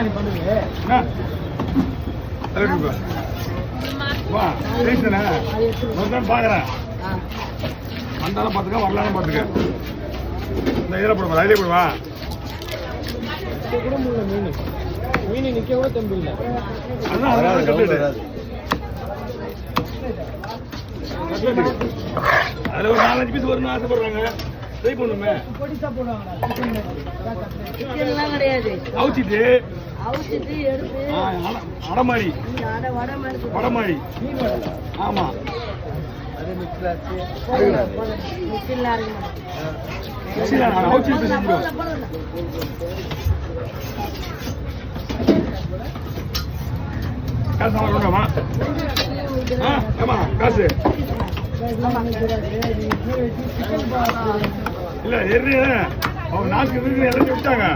நீ பண்ணுங்க வா பேசுனே பாக்குறேன் வந்தாலும் பாத்துக்க வரலான்னு பாத்துக்க இந்த இதில் போடுவா ரயிலே போடுவா கூட முடியல மீன் நிற்கவோ தம்பி இல்லை அதான் அதனால கட்டுது அதுல ஒரு 4-5 பீஸ் வரும்னு ஆசைப்படுறாங்க ட்ரை பண்ணுமே பொடிசா போடுவாங்க கிடையாது அவுச்சிட்டு அவுச்சிட்டு எடுத்து அடமாடி வடமாடி ஆமா அது மிக்ஸாச்சு மிக்சில அவுச்சிட்டு காசு வாங்கணுமா ஆமா காசு இல்ல எரி அவங்க நாக்கு இறங்கி விட்டாங்க